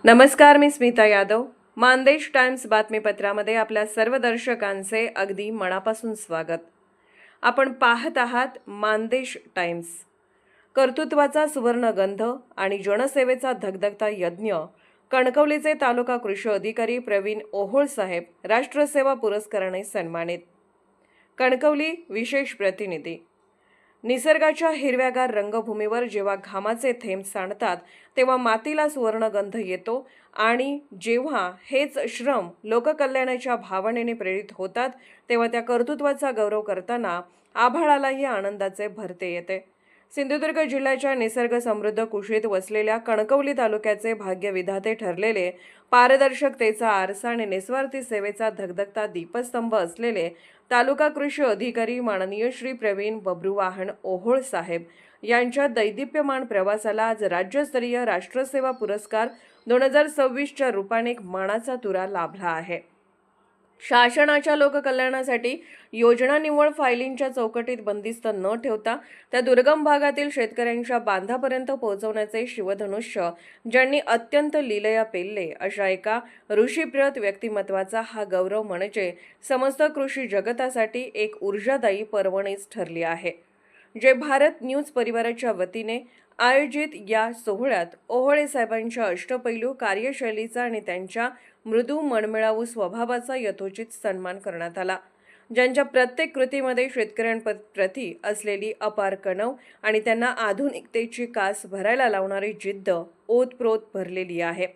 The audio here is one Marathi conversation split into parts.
नमस्कार, मी स्मिता यादव. मानदेश टाइम्स बातमीपत्रामध्ये आपल्या सर्व दर्शकांचे अगदी मनापासून स्वागत. आपण पाहत आहात मानदेश टाइम्स. कर्तृत्वाचा सुवर्णगंध आणि जनसेवेचा धगधगता यज्ञ. कणकवलीचे तालुका कृषी अधिकारी प्रवीण ओहोळ साहेब राष्ट्रसेवा पुरस्काराने सन्मानित. कणकवली विशेष प्रतिनिधी. निसर्गाच्या हिरव्यागार रंगभूमीवर जेव्हा घामाचे थेंब सांडतात तेव्हा मातीला सुवर्णगंध येतो आणि जेव्हा हेच श्रम लोककल्याणाच्या भावनेने प्रेरित होतात तेव्हा त्या कर्तृत्वाचा गौरव करताना आभाळालाही आनंदाचे भरते येते. सिंधुदुर्ग जिल्ह्याच्या निसर्ग समृद्ध कुशीत वसलेल्या कणकवली तालुक्याचे भाग्यविधाते ठरलेले, पारदर्शकतेचा आरसा आणि निस्वार्थी सेवेचा धगधगता दीपस्तंभ असलेले तालुका कृषी अधिकारी माननीय श्री प्रवीण बब्रुवाहन ओहोळ साहेब यांच्या दैदिप्यमान प्रवासाला आज राज्यस्तरीय राष्ट्रसेवा पुरस्कार 2026च्या रूपाने एक मानाचा तुरा लाभला आहे. शासनाच्या लोककल्याणासाठी योजना निव्वळ फायलिंगच्या चौकटीत बंदिस्त न ठेवता त्या दुर्गम भागातील शेतकऱ्यांच्या बांधापर्यंत पोहोचवण्याचे शिवधनुष्य ज्यांनी अत्यंत लीलया पेलले अशा एका ऋषीप्रत व्यक्तिमत्वाचा हा गौरव म्हणजे समस्त कृषी जगतासाठी एक ऊर्जादायी पर्वणीच ठरली आहे. जे भारत न्यूज परिवाराच्या वतीने आयोजित या सोहळ्यात ओहोळे साहेबांच्या अष्टपैलू कार्यशैलीचा आणि त्यांच्या मृदू मनमिळावू स्वभावाचा यथोचित सन्मान करण्यात आला. ज्यांच्या प्रत्येक कृतीमध्ये शेतकऱ्यांप्रती असलेली अपार कणव आणि त्यांना आधुनिकतेची कास भरायला लावणारी जिद्द ओतप्रोत भरलेली आहे.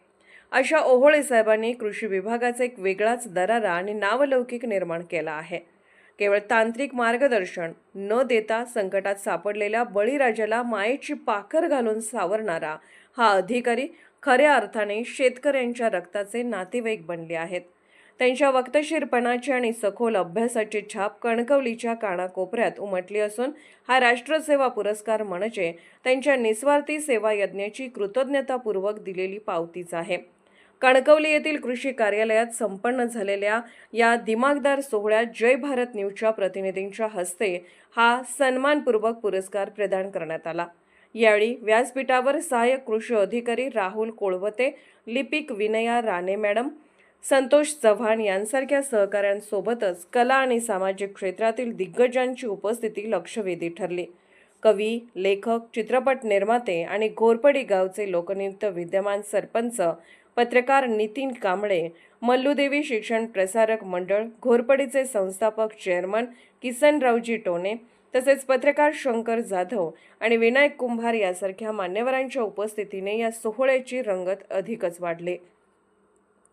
अशा ओहोळे साहेबांनी कृषी विभागाचा एक वेगळाच दरारा आणि नावलौकिक निर्माण केला आहे. केवळ तांत्रिक मार्गदर्शन न देता संकटात सापडलेल्या बळीराजाला मायेची पाखर घालून सावरणारा हा अधिकारी खऱ्या अर्थाने शेतकऱ्यांच्या रक्ताचे नातेवाईक बनले आहेत. त्यांच्या वक्तशीरपणाची आणि सखोल अभ्यासाची छाप कणकवलीच्या कानाकोपऱ्यात उमटली असून हा राष्ट्रसेवा पुरस्कार म्हणजे त्यांच्या निस्वार्थी सेवा यज्ञाची कृतज्ञतापूर्वक दिलेली पावतीच आहे. कणकवली येथील कृषी कार्यालयात संपन्न झालेल्या या दिमागदार सोहळ्यात जय भारत न्यूजच्या प्रतिनिधींच्या हस्ते हा सन्मानपूर्वक पुरस्कार प्रदान करण्यात आला. यावेळी व्यासपीठावर सहाय्यक कृषी अधिकारी राहुल कोळवते, लिपिक विनया राणे मॅडम, संतोष चव्हाण यांसारख्या सहकाऱ्यांसोबतच कला आणि सामाजिक क्षेत्रातील दिग्गजांची उपस्थिती लक्षवेधी ठरली. कवी, लेखक, चित्रपट निर्माते आणि घोरपडी गावचे लोकनियुक्त विद्यमान सरपंच, पत्रकार नितीन कांबळे, मल्लूदेवी शिक्षण प्रसारक मंडळ घोरपडीचे संस्थापक चेअरमन किसनरावजी टोने, तसेच पत्रकार शंकर जाधव आणि विनायक कुंभार यासारख्या मान्यवरांच्या उपस्थितीने या सोहळ्याची रंगत अधिकच वाढली.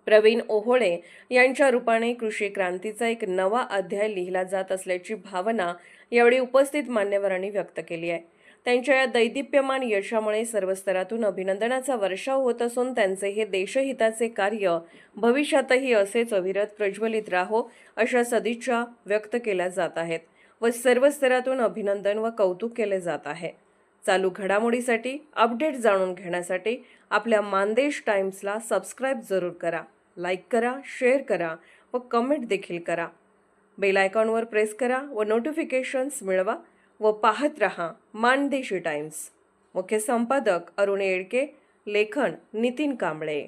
प्रवीण ओहोळे यांच्या रूपाने कृषी क्रांतीचा एक नवा अध्याय लिहिला जात असल्याची भावना यावेळी उपस्थित मान्यवरांनी व्यक्त केली आहे. त्यांच्या या दैदिप्यमान यशामुळे सर्व स्तरातून अभिनंदनाचा वर्षाव होत असून त्यांचे हे देशहिताचे कार्य भविष्यातही असेच अविरत प्रज्वलित राहो अशा सदिच्छा व्यक्त केल्या जात आहेत व सर्व स्तरातून अभिनंदन व कौतुक केले जात आहे. चालू घडामोडीसाठी अपडेट जाणून घेण्यासाठी आपल्या मानदेश टाइम्सला सबस्क्राईब जरूर करा, लाईक करा, शेअर करा व कमेंट देखील करा. बेल आयकॉनवर प्रेस करा व नोटिफिकेशन्स मिळवा व पाहत रहा मानदेशी टाइम्स. मुख्य संपादक अरुण येडके, लेखन नितीन कांबळे.